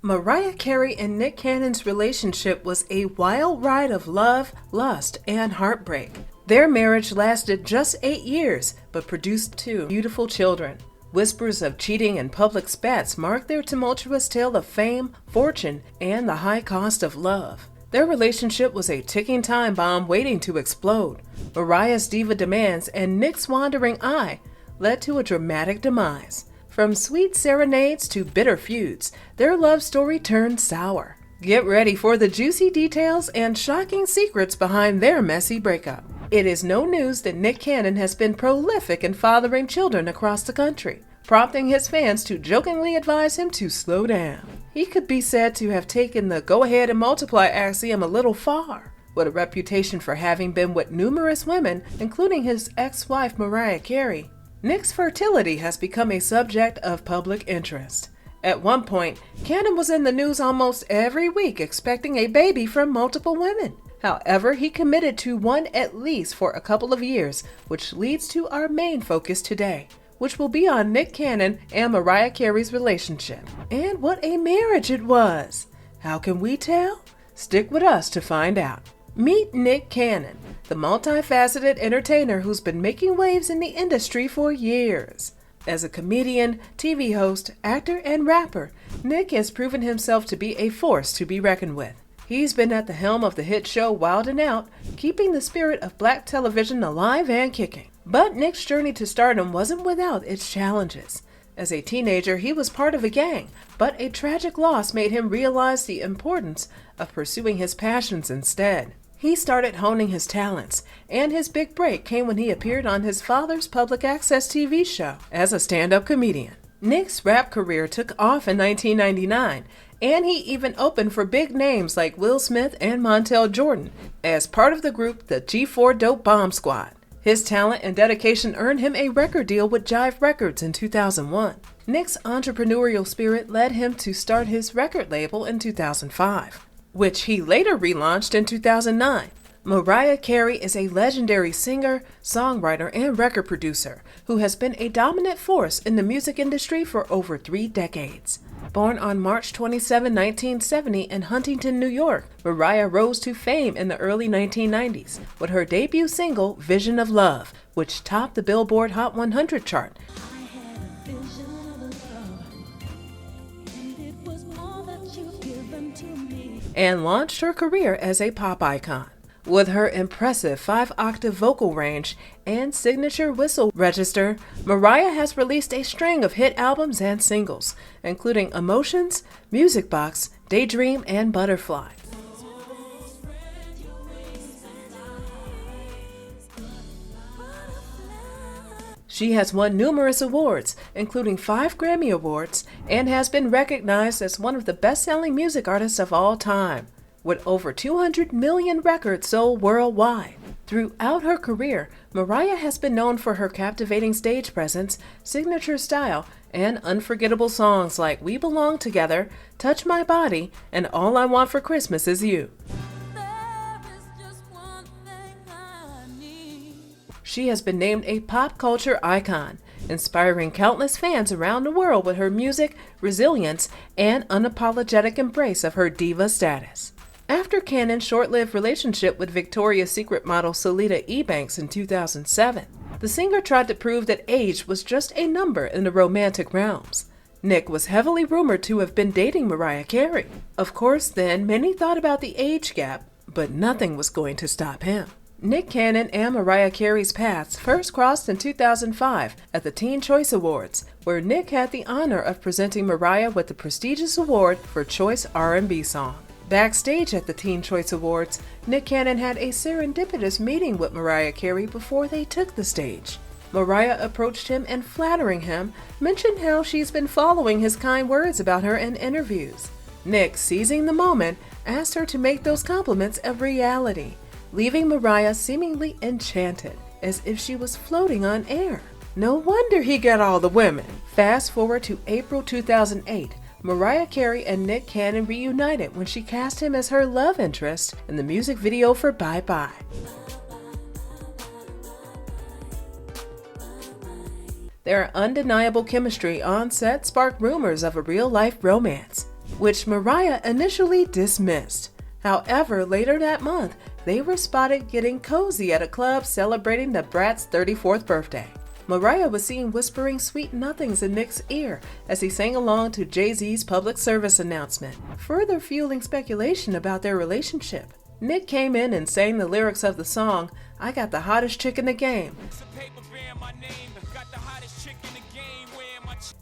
Mariah Carey and Nick Cannon's relationship was a wild ride of love, lust, and heartbreak. Their marriage lasted just 8 years, but produced 2 beautiful children. Whispers of cheating and public spats mark their tumultuous tale of fame, fortune, and the high cost of love. Their relationship was a ticking time bomb waiting to explode. Mariah's diva demands and Nick's wandering eye led to a dramatic demise. From sweet serenades to bitter feuds, their love story turned sour. Get ready for the juicy details and shocking secrets behind their messy breakup. It is no news that Nick Cannon has been prolific in fathering children across the country, prompting his fans to jokingly advise him to slow down. He could be said to have taken the go ahead and multiply axiom a little far. With a reputation for having been with numerous women, including his ex-wife Mariah Carey, Nick's fertility has become a subject of public interest. At one point, Cannon was in the news almost every week expecting a baby from multiple women. However, he committed to one at least for a couple of years, which leads to our main focus today, which will be on Nick Cannon and Mariah Carey's relationship. And what a marriage it was! How can we tell? Stick with us to find out. Meet Nick Cannon, the multifaceted entertainer who's been making waves in the industry for years. As a comedian, TV host, actor, and rapper, Nick has proven himself to be a force to be reckoned with. He's been at the helm of the hit show Wild 'N Out, keeping the spirit of black television alive and kicking. But Nick's journey to stardom wasn't without its challenges. As a teenager, he was part of a gang, but a tragic loss made him realize the importance of pursuing his passions instead. He started honing his talents, and his big break came when he appeared on his father's public access TV show as a stand-up comedian. Nick's rap career took off in 1999, and he even opened for big names like Will Smith and Montel Jordan as part of the group the G4 Dope Bomb Squad. His talent and dedication earned him a record deal with Jive Records in 2001. Nick's entrepreneurial spirit led him to start his record label in 2005. Which he later relaunched in 2009. Mariah Carey is a legendary singer, songwriter, and record producer who has been a dominant force in the music industry for over 3 decades. Born on March 27, 1970 in Huntington, New York, Mariah rose to fame in the early 1990s with her debut single, Vision of Love, which topped the Billboard Hot 100 chart. And launched her career as a pop icon. With her impressive 5-octave vocal range and signature whistle register, Mariah has released a string of hit albums and singles, including Emotions, Music Box, Daydream, and Butterfly. She has won numerous awards, including 5 Grammy Awards, and has been recognized as one of the best-selling music artists of all time, with over 200 million records sold worldwide. Throughout her career, Mariah has been known for her captivating stage presence, signature style, and unforgettable songs like We Belong Together, Touch My Body, and All I Want for Christmas Is You. She has been named a pop culture icon, inspiring countless fans around the world with her music, resilience, and unapologetic embrace of her diva status. After Cannon's short-lived relationship with Victoria's Secret model Salida Ebanks in 2007, the singer tried to prove that age was just a number in the romantic realms. Nick was heavily rumored to have been dating Mariah Carey. Of course, then, many thought about the age gap, but nothing was going to stop him. Nick Cannon and Mariah Carey's paths first crossed in 2005 at the Teen Choice Awards, where Nick had the honor of presenting Mariah with the prestigious award for Choice R&B Song. Backstage at the Teen Choice Awards, Nick Cannon had a serendipitous meeting with Mariah Carey before they took the stage. Mariah approached him and, flattering him, mentioned how she's been following his kind words about her in interviews. Nick, seizing the moment, asked her to make those compliments a reality, leaving Mariah seemingly enchanted, as if she was floating on air. No wonder he got all the women. Fast forward to April 2008, Mariah Carey and Nick Cannon reunited when she cast him as her love interest in the music video for Bye Bye. Their undeniable chemistry on set sparked rumors of a real-life romance. which Mariah initially dismissed. However, later that month, they were spotted getting cozy at a club celebrating the brat's 34th birthday. Mariah was seen whispering sweet nothings in Nick's ear as he sang along to Jay-Z's public service announcement, further fueling speculation about their relationship. Nick came in and sang the lyrics of the song, "I Got the Hottest Chick in the Game,"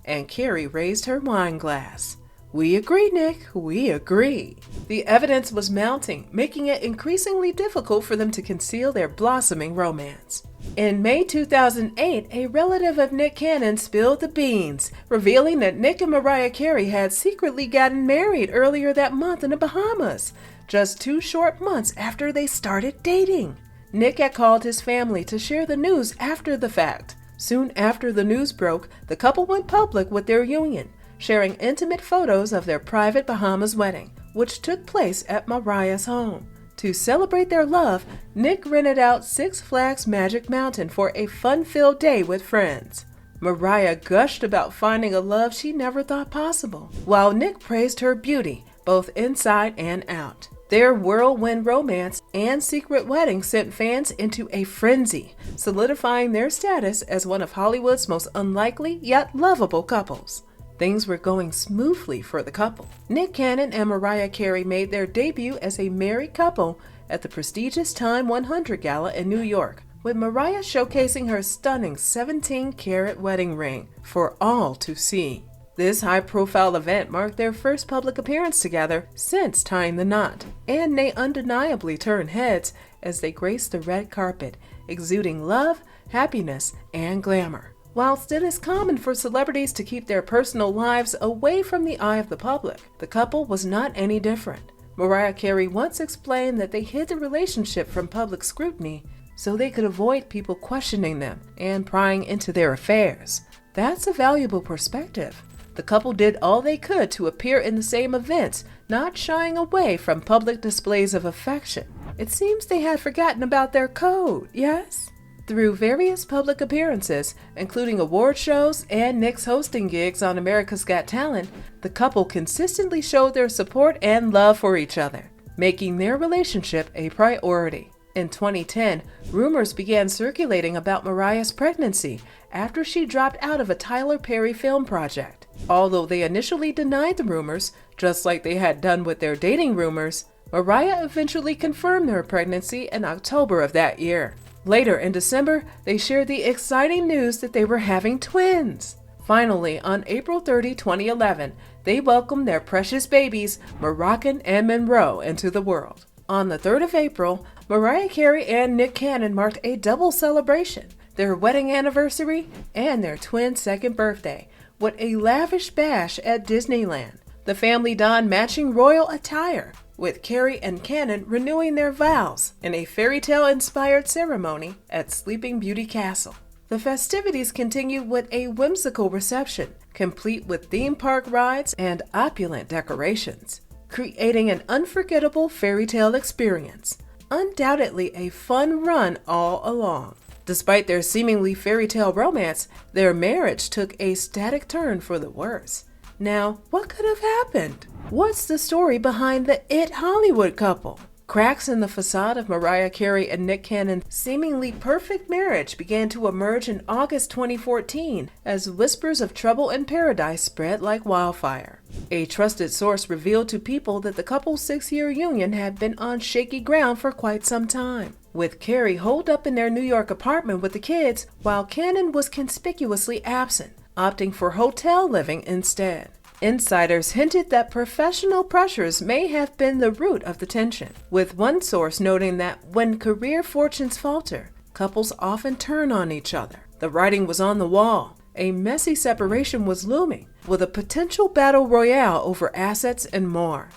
and Carey raised her wine glass. "We agree, Nick, we agree." The evidence was mounting, making it increasingly difficult for them to conceal their blossoming romance. In May 2008, a relative of Nick Cannon spilled the beans, revealing that Nick and Mariah Carey had secretly gotten married earlier that month in the Bahamas, just 2 short months after they started dating. Nick had called his family to share the news after the fact. Soon after the news broke, the couple went public with their union, sharing intimate photos of their private Bahamas wedding, which took place at Mariah's home. To celebrate their love, Nick rented out Six Flags Magic Mountain for a fun-filled day with friends. Mariah gushed about finding a love she never thought possible, while Nick praised her beauty, both inside and out. Their whirlwind romance and secret wedding sent fans into a frenzy, solidifying their status as one of Hollywood's most unlikely yet lovable couples. Things were going smoothly for the couple. Nick Cannon and Mariah Carey made their debut as a married couple at the prestigious Time 100 Gala in New York, with Mariah showcasing her stunning 17-carat wedding ring for all to see. This high-profile event marked their first public appearance together since tying the knot, and they undeniably turned heads as they graced the red carpet, exuding love, happiness, and glamour. Whilst it is common for celebrities to keep their personal lives away from the eye of the public, the couple was not any different. Mariah Carey once explained that they hid the relationship from public scrutiny so they could avoid people questioning them and prying into their affairs. That's a valuable perspective. The couple did all they could to appear in the same events, not shying away from public displays of affection. It seems they had forgotten about their code, yes? Through various public appearances, including award shows and Nick's hosting gigs on America's Got Talent, the couple consistently showed their support and love for each other, making their relationship a priority. In 2010, rumors began circulating about Mariah's pregnancy after she dropped out of a Tyler Perry film project. Although they initially denied the rumors, just like they had done with their dating rumors, Mariah eventually confirmed her pregnancy in October of that year. Later in December, they shared the exciting news that they were having twins. Finally, on April 30, 2011, they welcomed their precious babies, Moroccan and Monroe, into the world. On the 3rd of April, Mariah Carey and Nick Cannon marked a double celebration, their wedding anniversary and their twins' second birthday, with a lavish bash at Disneyland. The family donned matching royal attire, with Carey and Cannon renewing their vows in a fairy tale-inspired ceremony at Sleeping Beauty Castle. The festivities continued with a whimsical reception, complete with theme park rides and opulent decorations, creating an unforgettable fairy tale experience. Undoubtedly a fun run all along. Despite their seemingly fairy tale romance, their marriage took a static turn for the worse. Now, what could have happened? What's the story behind the It Hollywood couple? Cracks in the facade of Mariah Carey and Nick Cannon's seemingly perfect marriage began to emerge in August 2014 as whispers of trouble in paradise spread like wildfire. A trusted source revealed to People that the couple's 6-year union had been on shaky ground for quite some time, with Carey holed up in their New York apartment with the kids while Cannon was conspicuously absent, opting for hotel living instead. Insiders hinted that professional pressures may have been the root of the tension, with one source noting that when career fortunes falter, couples often turn on each other. The writing was on the wall. A messy separation was looming, with a potential battle royale over assets and more.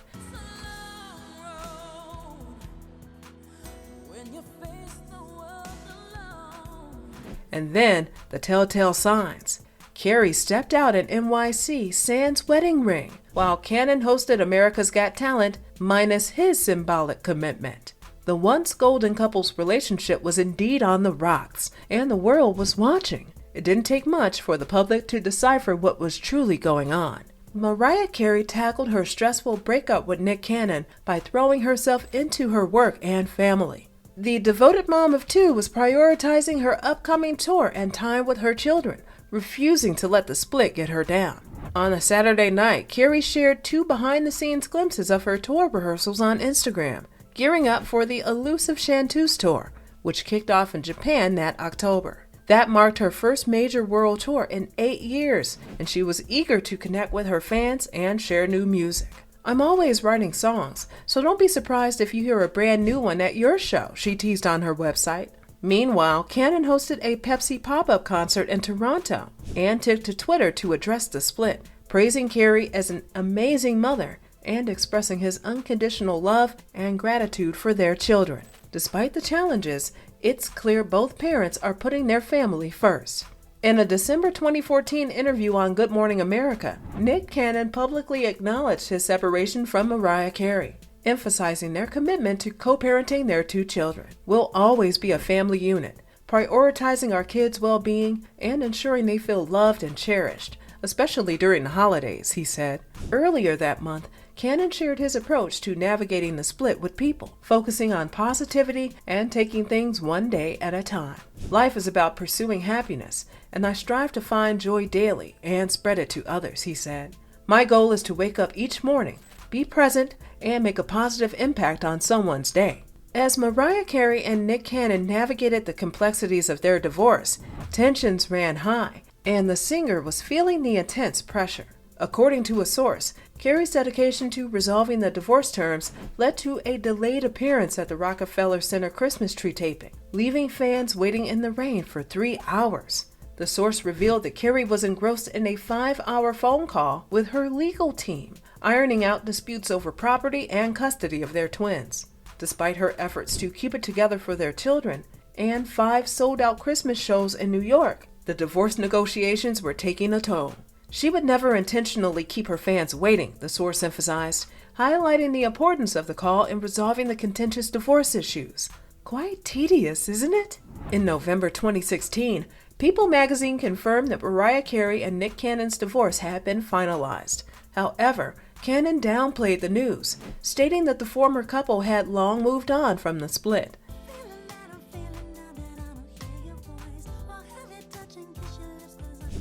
And then, the telltale signs. Carey stepped out in NYC sans wedding ring, while Cannon hosted America's Got Talent minus his symbolic commitment. The once golden couple's relationship was indeed on the rocks, and the world was watching. It didn't take much for the public to decipher what was truly going on. Mariah Carey tackled her stressful breakup with Nick Cannon by throwing herself into her work and family. The devoted mom of two was prioritizing her upcoming tour and time with her children, refusing to let the split get her down. On a Saturday night, Carey shared 2 behind-the-scenes glimpses of her tour rehearsals on Instagram, gearing up for the elusive Chanteuse tour, which kicked off in Japan that October. That marked her first major world tour in 8 years, and she was eager to connect with her fans and share new music. "I'm always writing songs, so don't be surprised if you hear a brand new one at your show," she teased on her website. Meanwhile, Cannon hosted a Pepsi pop-up concert in Toronto and took to Twitter to address the split, praising Carey as an amazing mother and expressing his unconditional love and gratitude for their children. Despite the challenges, it's clear both parents are putting their family first. In a December 2014 interview on Good Morning America, Nick Cannon publicly acknowledged his separation from Mariah Carey, emphasizing their commitment to co-parenting their 2 children. "We'll always be a family unit, prioritizing our kids' well-being and ensuring they feel loved and cherished, especially during the holidays," he said. Earlier that month, Cannon shared his approach to navigating the split with people, focusing on positivity and taking things one day at a time. "Life is about pursuing happiness, and I strive to find joy daily and spread it to others," he said. "My goal is to wake up each morning, be present, and make a positive impact on someone's day." As Mariah Carey and Nick Cannon navigated the complexities of their divorce, tensions ran high, and the singer was feeling the intense pressure. According to a source, Carey's dedication to resolving the divorce terms led to a delayed appearance at the Rockefeller Center Christmas tree taping, leaving fans waiting in the rain for 3 hours. The source revealed that Carey was engrossed in a 5-hour phone call with her legal team, ironing out disputes over property and custody of their twins. Despite her efforts to keep it together for their children and 5 sold-out Christmas shows in New York, the divorce negotiations were taking a toll. She would never intentionally keep her fans waiting, the source emphasized, highlighting the importance of the call in resolving the contentious divorce issues. Quite tedious, isn't it? In November 2016, People magazine confirmed that Mariah Carey and Nick Cannon's divorce had been finalized. However, Cannon downplayed the news, stating that the former couple had long moved on from the split.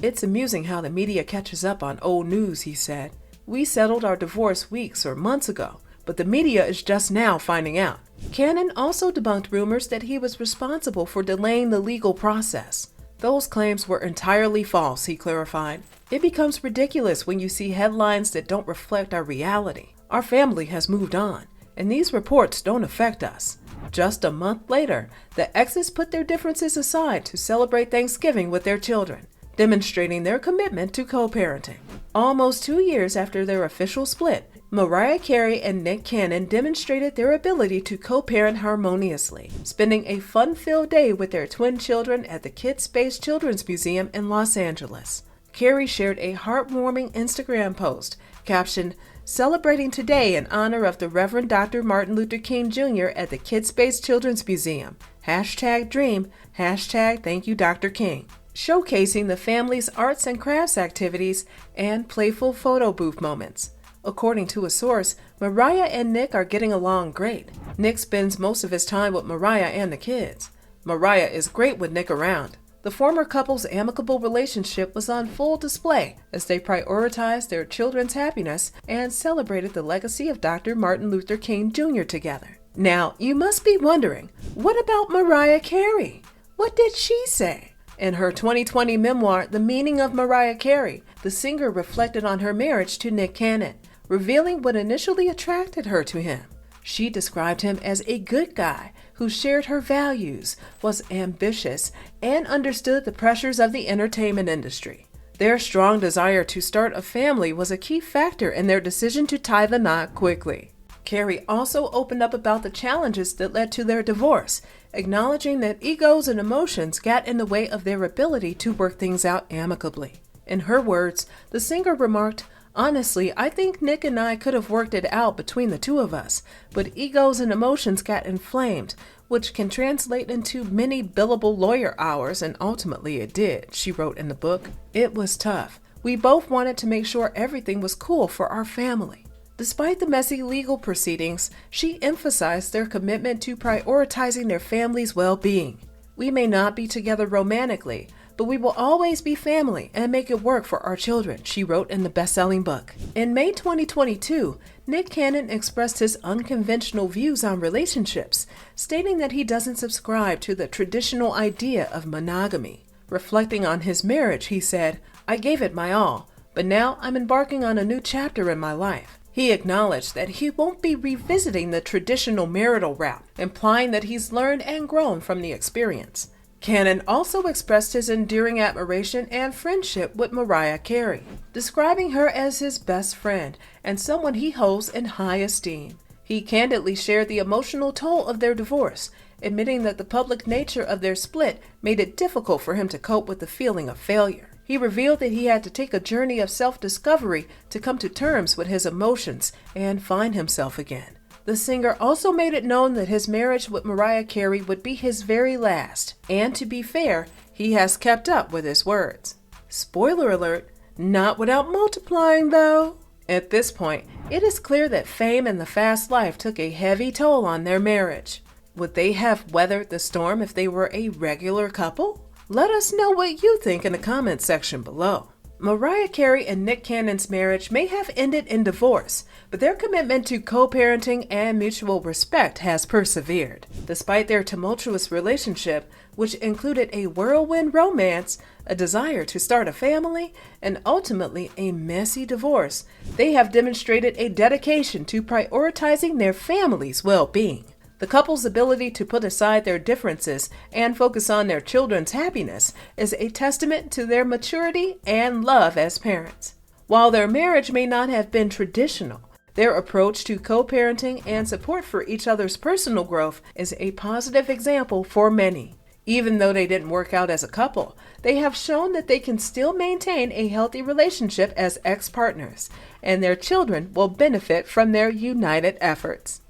"It's amusing how the media catches up on old news," he said. "We settled our divorce weeks or months ago, but the media is just now finding out." Cannon also debunked rumors that he was responsible for delaying the legal process. Those claims were entirely false, he clarified. "It becomes ridiculous when you see headlines that don't reflect our reality. Our family has moved on, and these reports don't affect us." Just a month later, the exes put their differences aside to celebrate Thanksgiving with their children, demonstrating their commitment to co-parenting. Almost 2 years after their official split, Mariah Carey and Nick Cannon demonstrated their ability to co-parent harmoniously, spending a fun-filled day with their twin children at the Kid Space Children's Museum in Los Angeles. Carey shared a heartwarming Instagram post captioned, "Celebrating today in honor of the Reverend Dr. Martin Luther King Jr. at the Kid Space Children's Museum. #dream, #thank you Dr. King." Showcasing the family's arts and crafts activities and playful photo booth moments. According to a source, Mariah and Nick are getting along great. Nick spends most of his time with Mariah and the kids. Mariah is great with Nick around. The former couple's amicable relationship was on full display as they prioritized their children's happiness and celebrated the legacy of Dr. Martin Luther King Jr. together. Now, you must be wondering, what about Mariah Carey? What did she say? In her 2020 memoir, The Meaning of Mariah Carey, the singer reflected on her marriage to Nick Cannon, revealing what initially attracted her to him. She described him as a good guy who shared her values, was ambitious, and understood the pressures of the entertainment industry. Their strong desire to start a family was a key factor in their decision to tie the knot quickly. Carey also opened up about the challenges that led to their divorce, acknowledging that egos and emotions got in the way of their ability to work things out amicably. In her words, the singer remarked, "Honestly, I think Nick and I could have worked it out between the 2 of us, but egos and emotions got inflamed, which can translate into many billable lawyer hours, and ultimately it did," she wrote in the book. "It was tough. We both wanted to make sure everything was cool for our family. Despite the messy legal proceedings, she emphasized their commitment to prioritizing their family's well-being. We may not be together romantically, but we will always be family and make it work for our children, she wrote in the best-selling book. In May 2022, Nick Cannon expressed his unconventional views on relationships, stating that he doesn't subscribe to the traditional idea of monogamy. Reflecting on his marriage, he said, "I gave it my all, but now I'm embarking on a new chapter in my life." He acknowledged that he won't be revisiting the traditional marital route, implying that he's learned and grown from the experience. Cannon also expressed his enduring admiration and friendship with Mariah Carey, describing her as his best friend and someone he holds in high esteem. He candidly shared the emotional toll of their divorce, admitting that the public nature of their split made it difficult for him to cope with the feeling of failure. He revealed that he had to take a journey of self-discovery to come to terms with his emotions and find himself again. The singer also made it known that his marriage with Mariah Carey would be his very last, and to be fair, he has kept up with his words. Spoiler alert, not without multiplying though. At this point, it is clear that fame and the fast life took a heavy toll on their marriage. Would they have weathered the storm if they were a regular couple? Let us know what you think in the comments section below. Mariah Carey and Nick Cannon's marriage may have ended in divorce, but their commitment to co-parenting and mutual respect has persevered. Despite their tumultuous relationship, which included a whirlwind romance, a desire to start a family, and ultimately a messy divorce, they have demonstrated a dedication to prioritizing their family's well-being. The couple's ability to put aside their differences and focus on their children's happiness is a testament to their maturity and love as parents. While their marriage may not have been traditional, their approach to co-parenting and support for each other's personal growth is a positive example for many. Even though they didn't work out as a couple, they have shown that they can still maintain a healthy relationship as ex-partners, and their children will benefit from their united efforts.